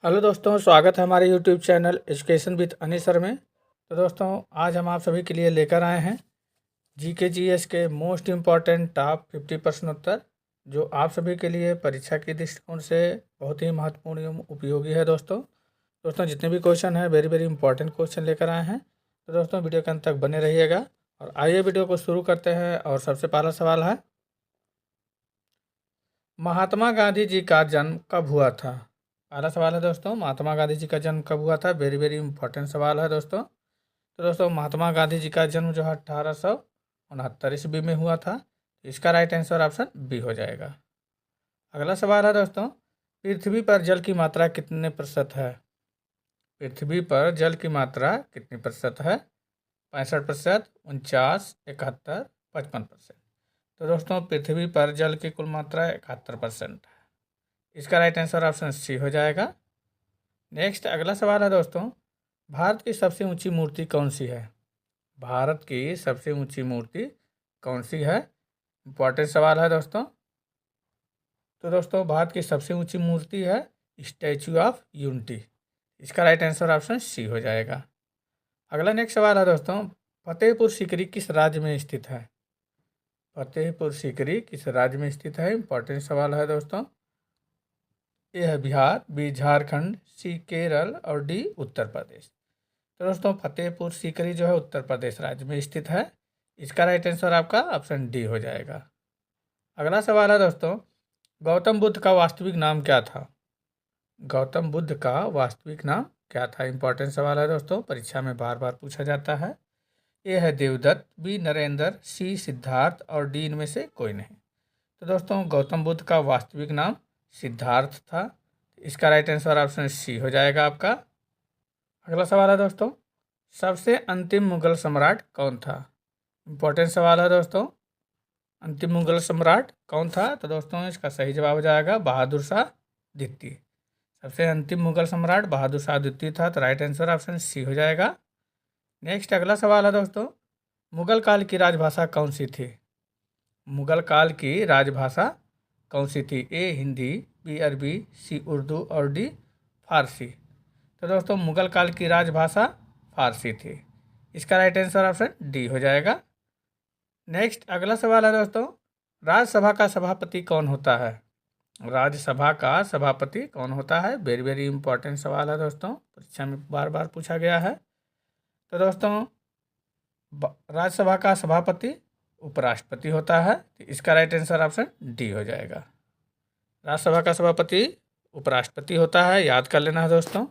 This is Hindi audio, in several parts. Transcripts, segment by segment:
हेलो दोस्तों, स्वागत है हमारे यूट्यूब चैनल एजुकेशन विद अनी सर में। तो दोस्तों, आज हम आप सभी के लिए लेकर आए हैं जीके जीएस के मोस्ट इम्पॉर्टेंट टॉप 50 प्रश्न उत्तर, जो आप सभी के लिए परीक्षा के दृष्टिकोण से बहुत ही महत्वपूर्ण एवं उपयोगी है। दोस्तों जितने भी क्वेश्चन हैं वेरी वेरी इंपॉर्टेंट क्वेश्चन लेकर आए हैं। तो दोस्तों वीडियो के अंत तक बने रहिएगा और आइए वीडियो को शुरू करते हैं। और सबसे पहला सवाल है, महात्मा गांधी जी का जन्म कब हुआ था? पहला सवाल है दोस्तों, महात्मा गांधी जी का जन्म कब हुआ था? वेरी वेरी इंपॉर्टेंट सवाल है दोस्तों। तो दोस्तों महात्मा गांधी जी का जन्म जो है 1869 ईस्वी में हुआ था। इसका राइट आंसर ऑप्शन बी हो जाएगा। अगला सवाल है दोस्तों, पृथ्वी पर जल की मात्रा कितने प्रतिशत है? पृथ्वी पर जल की मात्रा कितनी प्रतिशत है? 65%, 49, 71, 55%। तो दोस्तों पृथ्वी पर जल की कुल मात्रा 71% है। इसका राइट आंसर ऑप्शन सी हो जाएगा। नेक्स्ट अगला सवाल है दोस्तों, भारत की सबसे ऊंची मूर्ति कौन सी है? भारत की सबसे ऊंची मूर्ति कौन सी है? इंपॉर्टेंट सवाल है दोस्तों। तो दोस्तों भारत की सबसे ऊंची मूर्ति है स्टैचू ऑफ यूनिटी। इसका राइट आंसर ऑप्शन सी हो जाएगा। अगला नेक्स्ट सवाल है दोस्तों, फतेहपुर सीकरी किस राज्य में स्थित है? फतेहपुर सीकरी किस राज्य में स्थित है? इंपॉर्टेंट सवाल है दोस्तों। ए है बिहार, बी झारखंड, सी केरल और डी उत्तर प्रदेश। तो दोस्तों फतेहपुर सीकरी जो है उत्तर प्रदेश राज्य में स्थित है। इसका राइट आंसर आपका ऑप्शन डी हो जाएगा। अगला सवाल है दोस्तों, गौतम बुद्ध का वास्तविक नाम क्या था? गौतम बुद्ध का वास्तविक नाम क्या था? इंपॉर्टेंट सवाल है दोस्तों, परीक्षा में बार बार पूछा जाता है। ए है देवदत्त, बी नरेंद्र, सी सिद्धार्थ और डी इनमें से कोई नहीं। तो दोस्तों गौतम बुद्ध का वास्तविक नाम सिद्धार्थ था। इसका राइट आंसर ऑप्शन सी हो जाएगा आपका। अगला सवाल है दोस्तों, सबसे अंतिम मुगल सम्राट कौन था? इंपॉर्टेंट सवाल है दोस्तों, अंतिम मुगल सम्राट कौन था? तो दोस्तों इसका सही जवाब हो जाएगा बहादुर शाह द्वितीय। सबसे अंतिम मुगल सम्राट बहादुर शाह द्वितीय था। तो राइट आंसर ऑप्शन सी हो जाएगा। नेक्स्ट अगला सवाल है दोस्तों, मुगल काल की राजभाषा कौन सी थी? मुगल काल की राजभाषा कौन सी थी? ए हिंदी, बी अरबी, सी उर्दू और डी फारसी। तो दोस्तों मुगल काल की राजभाषा फारसी थी। इसका राइट आंसर ऑप्शन डी हो जाएगा। नेक्स्ट अगला सवाल है दोस्तों, राज्यसभा का सभापति कौन होता है? राज्यसभा का सभापति कौन होता है? वेरी वेरी इंपॉर्टेंट सवाल है दोस्तों, परीक्षा में बार बार पूछा गया है। तो दोस्तों राज्यसभा का सभापति उपराष्ट्रपति होता है। तो इसका राइट आंसर ऑप्शन डी हो जाएगा। राज्यसभा का सभापति उपराष्ट्रपति होता है, याद कर लेना है दोस्तों।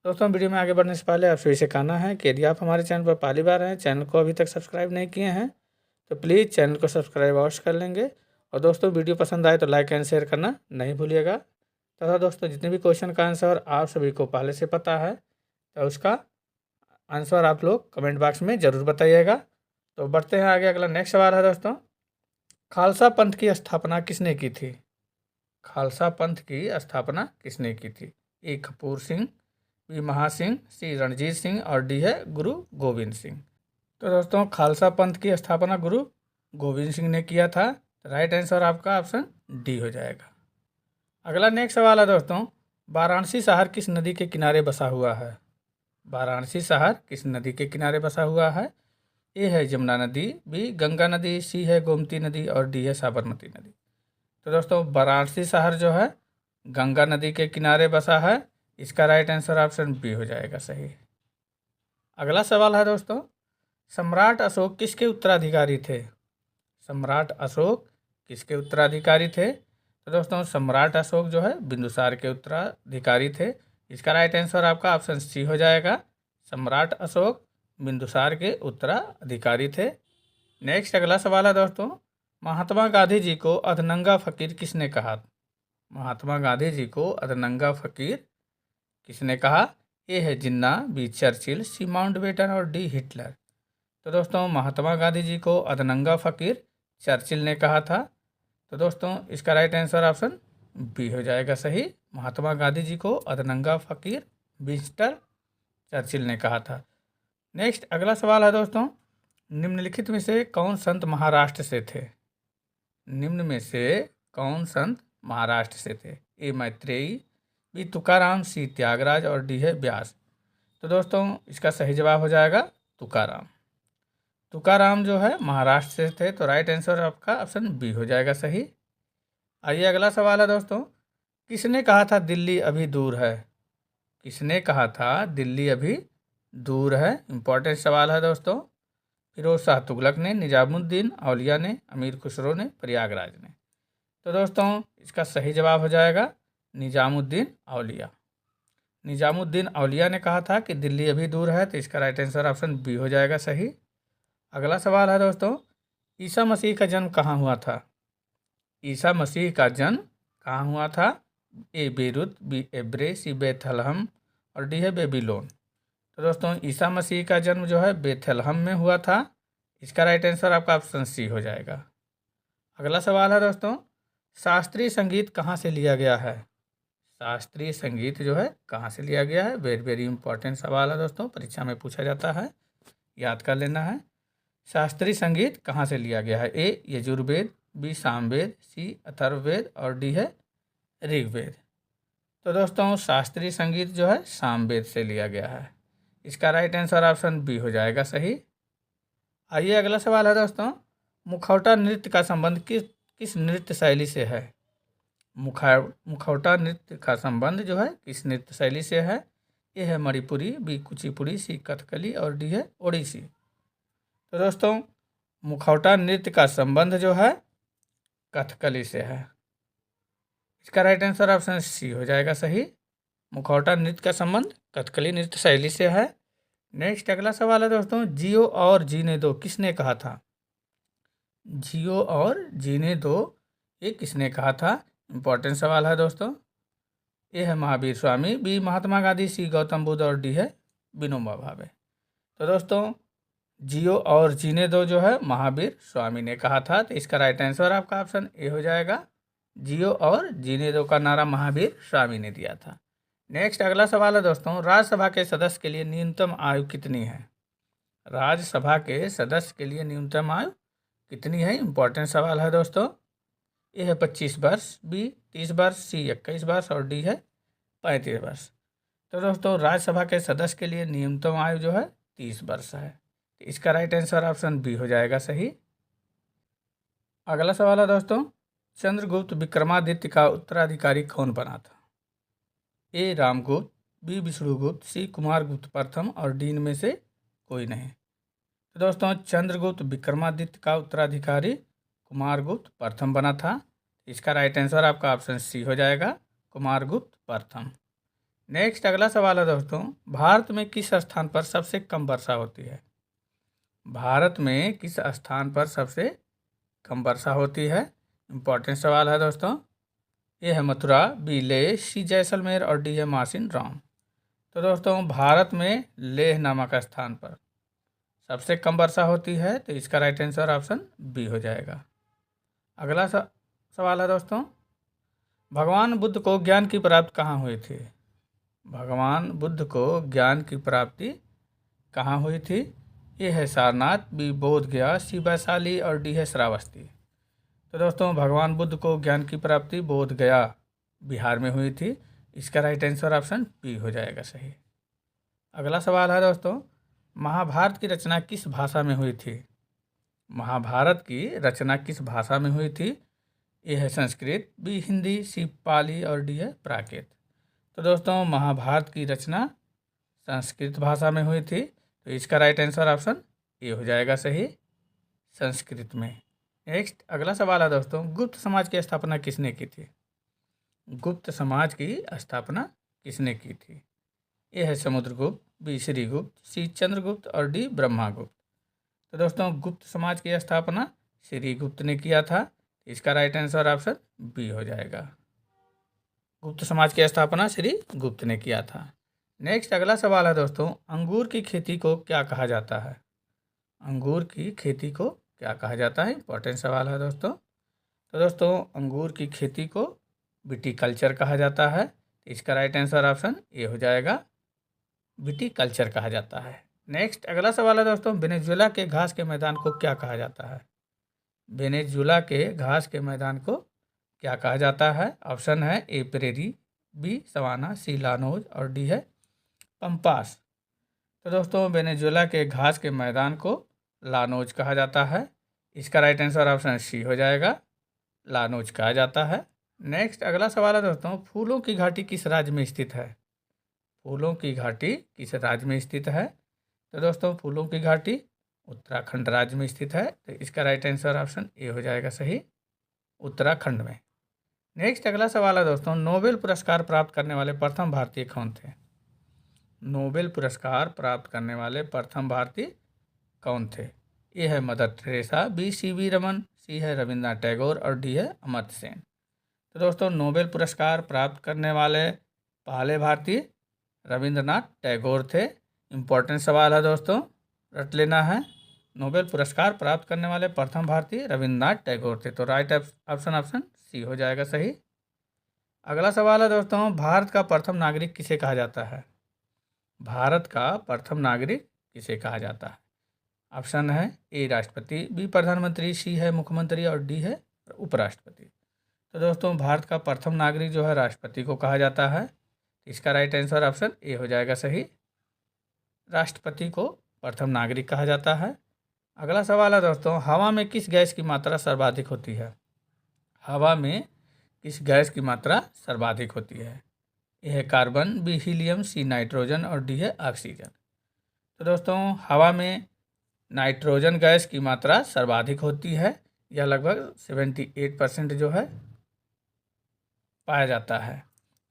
वीडियो में आगे बढ़ने से पहले आपसे इसे कहना है कि यदि आप हमारे चैनल पर पहली बार हैं, चैनल को अभी तक सब्सक्राइब नहीं किए हैं तो प्लीज़ चैनल को सब्सक्राइब अवश्य कर लेंगे। और दोस्तों वीडियो पसंद आए तो लाइक एंड शेयर करना नहीं भूलिएगा। तथा दोस्तों जितने भी क्वेश्चन का आंसर आप सभी को पहले से पता है तो उसका आंसर आप लोग कमेंट बॉक्स में ज़रूर बताइएगा। तो बढ़ते हैं आगे। अगला नेक्स्ट सवाल है दोस्तों, खालसा पंथ की स्थापना किसने की थी? खालसा पंथ की स्थापना किसने की थी? ए कपूर सिंह, बी महासिंह, सी रणजीत सिंह और डी है गुरु गोविंद सिंह। तो दोस्तों खालसा पंथ की स्थापना गुरु गोविंद सिंह ने किया था। राइट आंसर आपका ऑप्शन डी हो जाएगा। अगला नेक्स्ट सवाल है दोस्तों, वाराणसी शहर किस नदी के किनारे बसा हुआ है? वाराणसी शहर किस नदी के किनारे बसा हुआ है? ए है यमुना नदी, बी गंगा नदी, सी है गोमती नदी और डी है साबरमती नदी। तो दोस्तों वाराणसी शहर जो है गंगा नदी के किनारे बसा है। इसका राइट आंसर ऑप्शन बी हो जाएगा सही। अगला सवाल है दोस्तों, सम्राट अशोक किसके उत्तराधिकारी थे? सम्राट अशोक किसके उत्तराधिकारी थे? तो दोस्तों सम्राट अशोक जो है बिंदुसार के उत्तराधिकारी थे। इसका राइट आंसर आपका ऑप्शन सी हो जाएगा। सम्राट अशोक बिंदुसार के उत्तराधिकारी थे। नेक्स्ट अगला सवाल है दोस्तों, महात्मा गांधी जी को अधनंगा फकीर किसने कहा? महात्मा गांधी जी को अधनंगा फकीर किसने कहा? ए है जिन्ना, बी चर्चिल, सी माउंटबेटन और डी हिटलर। तो दोस्तों महात्मा गांधी जी को अधनंगा फकीर चर्चिल ने कहा था। तो दोस्तों इसका राइट आंसर ऑप्शन बी हो जाएगा सही। महात्मा गांधी जी को अधनंगा फकीर विंस्टन चर्चिल ने कहा था। नेक्स्ट अगला सवाल है दोस्तों, निम्नलिखित में से कौन संत महाराष्ट्र से थे? निम्न में से कौन संत महाराष्ट्र से थे? ए मैत्रेयी, बी तुकाराम, सी त्यागराज और डी है व्यास। तो दोस्तों इसका सही जवाब हो जाएगा तुकाराम। तुकाराम जो है महाराष्ट्र से थे, तो राइट आंसर आपका ऑप्शन बी हो जाएगा सही। आइए अगला सवाल है दोस्तों, किसने कहा था दिल्ली अभी दूर है? किसने कहा था दिल्ली अभी दूर है? इंपॉर्टेंट सवाल है दोस्तों। फिरोज शाह तुगलक ने, निजामुद्दीन औलिया ने, अमीर खुसरो ने, प्रयागराज ने। तो दोस्तों इसका सही जवाब हो जाएगा निजामुद्दीन औलिया। निजामुद्दीन औलिया ने कहा था कि दिल्ली अभी दूर है, तो इसका राइट आंसर ऑप्शन बी हो जाएगा सही। अगला सवाल है दोस्तों, ईसा मसीह का जन्म कहाँ हुआ था? ईसा मसीह का जन्म कहाँ हुआ था? ए बेरूत, बी एब्रे, सी बेथलहम और डी है बेबीलोन। तो दोस्तों ईसा मसीह का जन्म जो है बेथलहम में हुआ था। इसका राइट आंसर आपका ऑप्शन सी हो जाएगा। अगला सवाल है दोस्तों, शास्त्रीय संगीत कहाँ से लिया गया है? शास्त्रीय संगीत जो है कहाँ से लिया गया है? वेरी वेरी इंपॉर्टेंट सवाल है दोस्तों, परीक्षा में पूछा जाता है, याद कर लेना है। शास्त्रीय संगीत कहाँ से लिया गया है? ए यजुर्वेद, बी सामवेद, सी अथर्ववेद और डी है ऋग्वेद। तो दोस्तों शास्त्रीय संगीत जो है सामवेद से लिया गया है। इसका राइट आंसर ऑप्शन बी हो जाएगा सही। आइए अगला सवाल है दोस्तों, मुखौटा नृत्य का संबंध किस किस नृत्य शैली से है? मुखौटा नृत्य का संबंध जो है किस नृत्य शैली से है? ए है मणिपुरी, बी कुचिपुड़ी, सी कथकली और डी है ओडिसी। तो दोस्तों मुखौटा नृत्य का संबंध जो है कथकली से है। इसका राइट आंसर ऑप्शन सी हो जाएगा सही। मुखौटा नृत्य का संबंध कथकली नृत्य शैली से है। नेक्स्ट अगला सवाल है दोस्तों, जियो और जीने दो किसने कहा था? जियो और जीने दो ये किसने कहा था? इंपॉर्टेंट सवाल है दोस्तों। ए है महावीर स्वामी, बी महात्मा गांधी, सी गौतम बुद्ध और डी है विनोबा भावे। तो दोस्तों जियो और जीने दो जो है महावीर स्वामी ने कहा था, तो इसका राइट आंसर आपका ऑप्शन ए हो जाएगा। जियो और जीने दो का नारा महावीर स्वामी ने दिया था। नेक्स्ट अगला सवाल है दोस्तों, राज्यसभा के सदस्य के लिए न्यूनतम आयु कितनी है? राज्यसभा के सदस्य के लिए न्यूनतम आयु कितनी है? इंपॉर्टेंट सवाल है दोस्तों। ए है 25 वर्ष, बी 30 वर्ष, सी 21 वर्ष और डी है 35 वर्ष। तो दोस्तों राज्यसभा के सदस्य के लिए न्यूनतम आयु जो है 30 वर्ष है। तो इसका राइट आंसर ऑप्शन बी हो जाएगा सही। अगला सवाल है दोस्तों, चंद्रगुप्त विक्रमादित्य का उत्तराधिकारी कौन बना था? ए रामगुप्त, बी विष्णुगुप्त, सी कुमारगुप्त प्रथम और डी में से कोई नहीं। तो दोस्तों चंद्रगुप्त विक्रमादित्य का उत्तराधिकारी कुमारगुप्त प्रथम बना था। इसका राइट आंसर आपका ऑप्शन सी हो जाएगा, कुमारगुप्त प्रथम। नेक्स्ट अगला सवाल है दोस्तों, भारत में किस स्थान पर सबसे कम वर्षा होती है? भारत में किस स्थान पर सबसे कम वर्षा होती है? इंपॉर्टेंट सवाल है दोस्तों। ये है मथुरा, बी लेह, सी जैसलमेर और डी है मासिन राम। तो दोस्तों भारत में लेह नामक स्थान पर सबसे कम वर्षा होती है, तो इसका राइट आंसर ऑप्शन बी हो जाएगा। अगला सवाल है दोस्तों, भगवान बुद्ध को ज्ञान की प्राप्ति कहाँ हुई थी? भगवान बुद्ध को ज्ञान की प्राप्ति कहाँ हुई थी? ये है सारनाथ, बी बोध गया, सी वैशाली और डी है श्रावस्ती। तो दोस्तों भगवान बुद्ध को ज्ञान की प्राप्ति बोध गया बिहार में हुई थी। इसका राइट आंसर ऑप्शन बी हो जाएगा सही। अगला सवाल है दोस्तों, महाभारत की रचना किस भाषा में हुई थी? महाभारत की रचना किस भाषा में हुई थी? ए है संस्कृत, बी हिंदी, सी पाली और डी है प्राकृत। तो दोस्तों महाभारत की रचना संस्कृत भाषा में हुई थी, तो इसका राइट आंसर ऑप्शन ए हो जाएगा सही, संस्कृत में। नेक्स्ट अगला सवाल है दोस्तों, गुप्त समाज की स्थापना किसने की थी? गुप्त समाज की स्थापना किसने की थी? ए है समुद्रगुप्त, बी श्रीगुप्त, सी चंद्रगुप्त और डी ब्रह्मागुप्त। तो दोस्तों गुप्त समाज की स्थापना श्रीगुप्त ने किया था। इसका राइट आंसर ऑप्शन बी हो जाएगा, गुप्त समाज की स्थापना श्रीगुप्त ने किया था। नेक्स्ट अगला सवाल है दोस्तों, अंगूर की खेती को क्या कहा जाता है? अंगूर की खेती को क्या कहा जाता है? इंपॉर्टेंट सवाल है दोस्तों। तो दोस्तों अंगूर की खेती को विटीकल्चर कहा जाता है। इसका राइट आंसर ऑप्शन ए हो जाएगा, विटीकल्चर कहा जाता है। नेक्स्ट अगला सवाल है दोस्तों, वेनेजुएला के घास के मैदान को क्या कहा जाता है? वेनेजुएला के घास के मैदान को क्या कहा जाता है? ऑप्शन है ए प्रेरी, बी सवाना, सी लानोज और डी है पंपास। तो दोस्तों वेनेजुएला के घास के मैदान को लानोज कहा जाता है। इसका राइट आंसर ऑप्शन सी हो जाएगा, लानोज कहा जाता है। नेक्स्ट अगला सवाल है दोस्तों, फूलों की घाटी किस राज्य में स्थित है? फूलों की घाटी किस राज्य में स्थित है? तो दोस्तों फूलों की घाटी उत्तराखंड राज्य में स्थित है। तो इसका राइट आंसर ऑप्शन ए हो जाएगा सही, उत्तराखंड में। नेक्स्ट अगला सवाल है दोस्तों, नोबेल पुरस्कार प्राप्त करने वाले प्रथम भारतीय कौन थे? नोबेल पुरस्कार प्राप्त करने वाले प्रथम भारतीय कौन थे? ए है Mother Teresa, B CV. Raman, C है रविंद्रनाथ टैगोर और डी है अमर्त्य सेन। तो दोस्तों नोबेल पुरस्कार प्राप्त करने वाले पहले भारतीय रविंद्रनाथ टैगोर थे। इम्पोर्टेंट सवाल है दोस्तों, रट लेना है। नोबेल पुरस्कार प्राप्त करने वाले प्रथम भारतीय रविंद्रनाथ टैगोर थे। तो राइट ऑप्शन सी हो जाएगा सही। अगला सवाल है दोस्तों, भारत का प्रथम नागरिक किसे कहा जाता है? भारत का प्रथम नागरिक किसे कहा जाता है? ऑप्शन है ए राष्ट्रपति, बी प्रधानमंत्री, सी है मुख्यमंत्री और डी है उपराष्ट्रपति। तो दोस्तों भारत का प्रथम नागरिक जो है राष्ट्रपति को कहा जाता है। इसका राइट आंसर ऑप्शन ए हो जाएगा सही, राष्ट्रपति को प्रथम नागरिक कहा जाता है। अगला सवाल है दोस्तों, हवा में किस गैस की मात्रा सर्वाधिक होती है? हवा में किस गैस की मात्रा सर्वाधिक होती है? ए है carbon, B helium, C nitrogen और डी है ऑक्सीजन। तो दोस्तों हवा में नाइट्रोजन गैस की मात्रा सर्वाधिक होती है। यह लगभग 78% जो है पाया जाता है।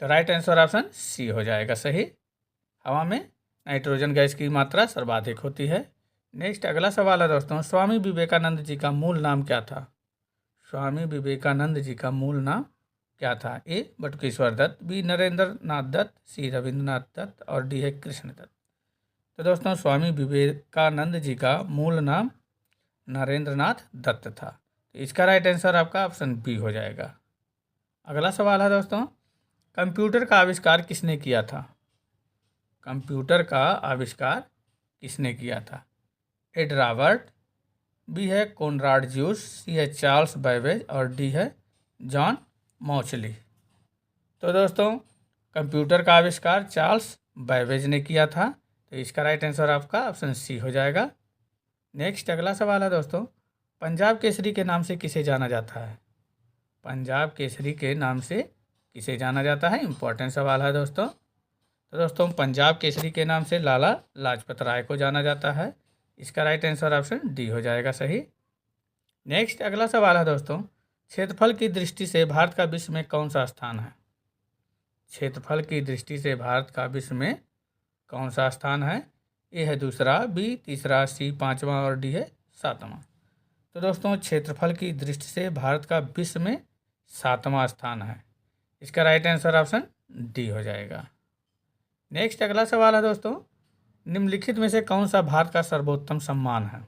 तो राइट आंसर ऑप्शन सी हो जाएगा सही, हवा में नाइट्रोजन गैस की मात्रा सर्वाधिक होती है। नेक्स्ट अगला सवाल है दोस्तों, स्वामी विवेकानंद जी का मूल नाम क्या था? स्वामी विवेकानंद जी का मूल नाम क्या था? ए बटुकेश्वर दत्त, बी नरेंद्र नाथ दत्त, सी रविंद्रनाथ दत्त और डी है कृष्ण दत्त। तो दोस्तों स्वामी विवेकानंद जी का मूल नाम नरेंद्र नाथ दत्त था। तो इसका राइट आंसर आपका ऑप्शन बी हो जाएगा। अगला सवाल है दोस्तों, कंप्यूटर का आविष्कार किसने किया था? कंप्यूटर का आविष्कार किसने किया था? एड रॉबर्ट, बी है कोनराड ज्यूस, सी है चार्ल्स बैबेज और डी है जॉन मॉचली। तो दोस्तों कंप्यूटर का आविष्कार चार्ल्स बैबेज ने किया था। तो इसका राइट आंसर आपका ऑप्शन सी हो जाएगा। नेक्स्ट अगला सवाल है दोस्तों, पंजाब केसरी के नाम से किसे जाना जाता है? पंजाब केसरी के नाम से किसे जाना जाता है? इंपॉर्टेंट सवाल है दोस्तों। तो दोस्तों पंजाब केसरी के नाम से लाला लाजपत राय को जाना जाता है। इसका राइट आंसर ऑप्शन डी हो जाएगा सही। नेक्स्ट अगला सवाल है दोस्तों, क्षेत्रफल की दृष्टि से भारत का विश्व में कौन सा स्थान है? क्षेत्रफल की दृष्टि से भारत का विश्व में कौन सा स्थान है? ए है दूसरा, बी तीसरा, सी पाँचवा और डी है सातवां। तो दोस्तों क्षेत्रफल की दृष्टि से भारत का विश्व में 7वां स्थान है। इसका राइट आंसर ऑप्शन डी हो जाएगा। नेक्स्ट अगला सवाल है दोस्तों, निम्नलिखित में से कौन सा भारत का सर्वोत्तम सम्मान है?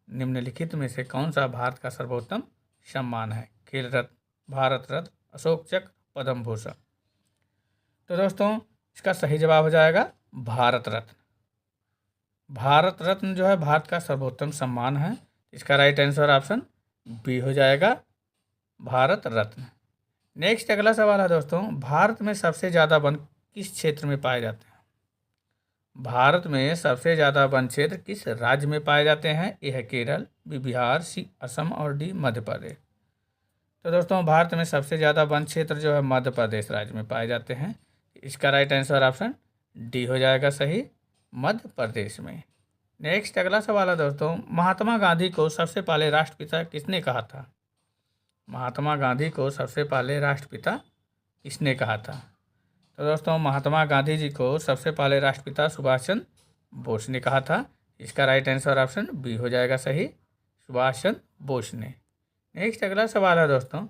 निम्नलिखित में से कौन सा भारत का सर्वोत्तम सम्मान है? खेल रत्न, भारत रत्न, अशोक चक्र, पद्म भूषण। तो दोस्तों इसका सही जवाब हो जाएगा भारत रत्न। भारत रत्न जो है भारत का सर्वोत्तम सम्मान है। इसका राइट आंसर ऑप्शन बी हो जाएगा, भारत रत्न। नेक्स्ट अगला सवाल है दोस्तों, भारत में सबसे ज़्यादा वन किस क्षेत्र में पाए जाते हैं? भारत में सबसे ज़्यादा वन क्षेत्र किस राज्य में पाए जाते हैं? ए है केरल, बी बिहार, सी असम और डी मध्य प्रदेश। तो दोस्तों भारत में सबसे ज़्यादा वन क्षेत्र जो है मध्य प्रदेश राज्य में पाए जाते हैं। इसका राइट आंसर ऑप्शन डी हो जाएगा सही, मध्य प्रदेश में। नेक्स्ट अगला सवाल है दोस्तों, महात्मा गांधी को सबसे पहले राष्ट्रपिता किसने कहा था? महात्मा गांधी को सबसे पहले राष्ट्रपिता किसने कहा था? तो दोस्तों महात्मा गांधी जी को सबसे पहले राष्ट्रपिता सुभाष चंद्र बोस ने कहा था। इसका राइट आंसर ऑप्शन बी हो जाएगा सही, सुभाष चंद्र बोस ने। नेक्स्ट अगला सवाल है दोस्तों,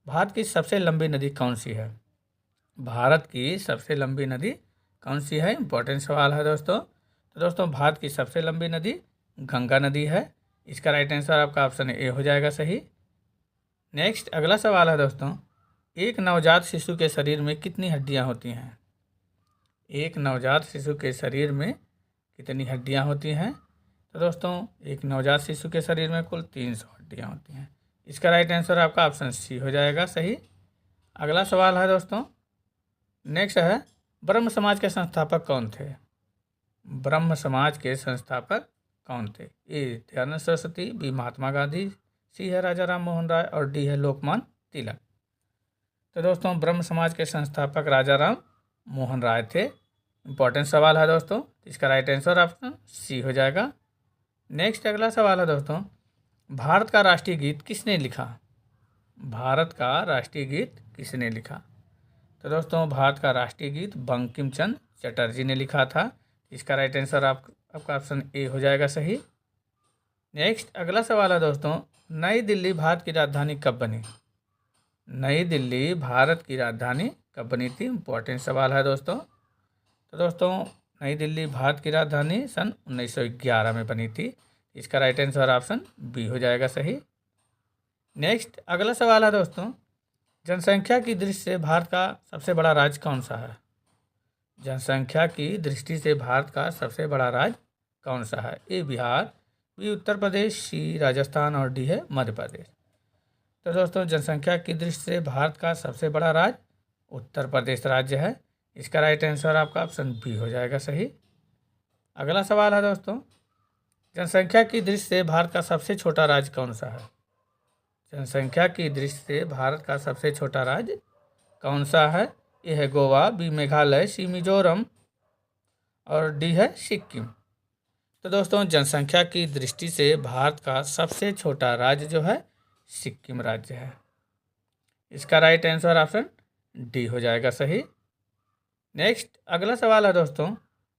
भारत की सबसे लंबी नदी कौन सी है? भारत की सबसे लंबी नदी कौन सी है? इंपॉर्टेंट सवाल है दोस्तों। तो दोस्तों भारत की सबसे लंबी नदी गंगा नदी है। इसका राइट आंसर आपका ऑप्शन ए हो जाएगा सही। नेक्स्ट अगला सवाल है दोस्तों, एक नवजात शिशु के शरीर में कितनी हड्डियां होती हैं? एक नवजात शिशु के शरीर में कितनी हड्डियां होती हैं? तो दोस्तों एक नवजात शिशु के शरीर में कुल 300 हड्डियां होती हैं। इसका राइट आंसर आपका ऑप्शन सी हो जाएगा सही। अगला सवाल है दोस्तों, नेक्स्ट है ब्रह्म समाज के संस्थापक कौन थे। ब्रह्म समाज के संस्थापक कौन थे। ए दयानंद सरस्वती, बी महात्मा गांधी, सी है राजा राम मोहन राय और डी है लोकमान्य तिलक। तो दोस्तों ब्रह्म समाज के संस्थापक राजा राम मोहन राय थे। इंपॉर्टेंट सवाल है दोस्तों, इसका राइट आंसर ऑप्शन सी हो जाएगा। नेक्स्ट अगला सवाल है दोस्तों, भारत का राष्ट्रीय गीत किसने लिखा। भारत का राष्ट्रीय गीत किसने लिखा। तो दोस्तों भारत का राष्ट्रीय गीत बंकिम चंद्र चटर्जी ने लिखा था। इसका राइट आंसर आपका ऑप्शन ए हो जाएगा सही। नेक्स्ट अगला सवाल है दोस्तों, नई दिल्ली भारत की राजधानी कब बनी। नई दिल्ली भारत की राजधानी कब बनी थी। इंपॉर्टेंट सवाल है दोस्तों। तो दोस्तों नई दिल्ली भारत की राजधानी सन 1911 में बनी थी। इसका राइट आंसर ऑप्शन बी हो जाएगा सही। नेक्स्ट अगला सवाल है दोस्तों, जनसंख्या की दृष्टि से भारत का सबसे बड़ा राज्य कौन सा है। जनसंख्या की दृष्टि से भारत का सबसे बड़ा राज्य कौन सा है। ए बिहार, बी उत्तर प्रदेश, सी राजस्थान और डी है मध्य प्रदेश। तो दोस्तों जनसंख्या की दृष्टि से भारत का सबसे बड़ा राज्य उत्तर प्रदेश राज्य है। इसका राइट आंसर आपका ऑप्शन बी हो जाएगा सही। अगला सवाल है दोस्तों, जनसंख्या की दृष्टि से भारत का सबसे छोटा राज्य कौन सा है। जनसंख्या की दृष्टि से भारत का सबसे छोटा राज्य कौन सा है। ए है गोवा, बी मेघालय, सी मिजोरम और डी है सिक्किम। तो दोस्तों जनसंख्या की दृष्टि से भारत का सबसे छोटा राज्य जो है सिक्किम राज्य है। इसका राइट आंसर ऑप्शन डी हो जाएगा सही। नेक्स्ट अगला सवाल है दोस्तों,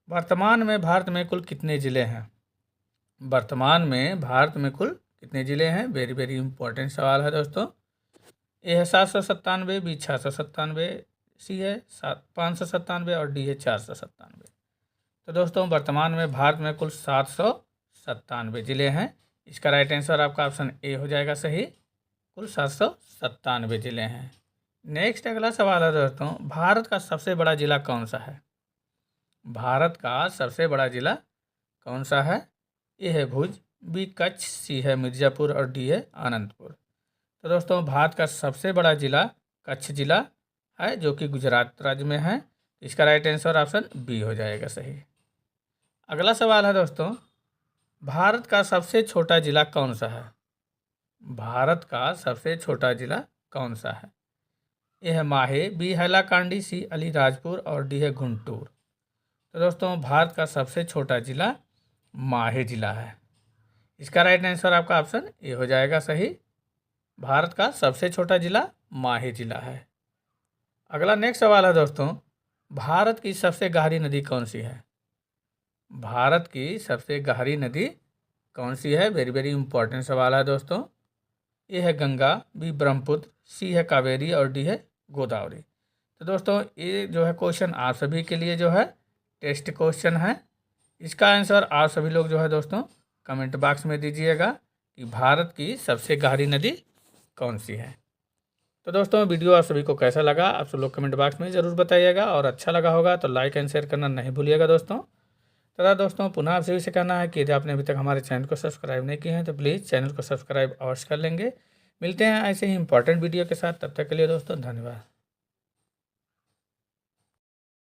वर्तमान में भारत में कुल कितने ज़िले हैं। वर्तमान में भारत में कुल कितने ज़िले हैं। वेरी वेरी इंपॉर्टेंट सवाल है दोस्तों। ए है 797, बी 697, सी है 597 और डी है 497। तो दोस्तों वर्तमान में भारत में कुल 797 ज़िले हैं। इसका राइट आंसर आपका ऑप्शन ए हो जाएगा सही। कुल 797 ज़िले हैं। नेक्स्ट अगला सवाल है दोस्तों, भारत का सबसे बड़ा ज़िला कौन सा है। भारत का सबसे बड़ा ज़िला कौन सा है। ए है भुज, बी कच्छ, सी है मिर्ज़ापुर और डी है अनंतपुर। तो दोस्तों भारत का सबसे बड़ा ज़िला कच्छ ज़िला है जो कि गुजरात राज्य में है। इसका राइट आंसर ऑप्शन बी हो जाएगा सही। अगला सवाल है दोस्तों, भारत का सबसे छोटा ज़िला कौन सा है। भारत का सबसे छोटा ज़िला कौन सा है। ए है माहे, बी हैलाकांडी, सी अलीराजपुर और डी है गुंटूर। तो दोस्तों भारत का सबसे छोटा ज़िला माहे ज़िला है। इसका राइट आंसर आपका ऑप्शन ए हो जाएगा सही। भारत का सबसे छोटा ज़िला माहे ज़िला है। अगला नेक्स्ट सवाल है दोस्तों, भारत की सबसे गहरी नदी कौन सी है। भारत की सबसे गहरी नदी कौन सी है। वेरी वेरी इंपॉर्टेंट सवाल है दोस्तों। ए है गंगा, बी ब्रह्मपुत्र, सी है कावेरी और डी है गोदावरी। तो दोस्तों ये जो है क्वेश्चन आप सभी के लिए जो है टेस्ट क्वेश्चन है। इसका आंसर आप सभी लोग जो है दोस्तों कमेंट बॉक्स में दीजिएगा कि भारत की सबसे गहरी नदी कौन सी है। तो दोस्तों वीडियो आप सभी को कैसा लगा आप सब लोग कमेंट बॉक्स में ज़रूर बताइएगा और अच्छा लगा होगा तो लाइक एंड शेयर करना नहीं भूलिएगा दोस्तों। तथा दोस्तों पुनः आप सभी से कहना है कि यदि आपने अभी तक हमारे चैनल को सब्सक्राइब नहीं किए हैं तो प्लीज़ चैनल को सब्सक्राइब अवश्य कर लेंगे। मिलते हैं ऐसे ही इंपॉर्टेंट वीडियो के साथ, तब तक के लिए दोस्तों धन्यवाद।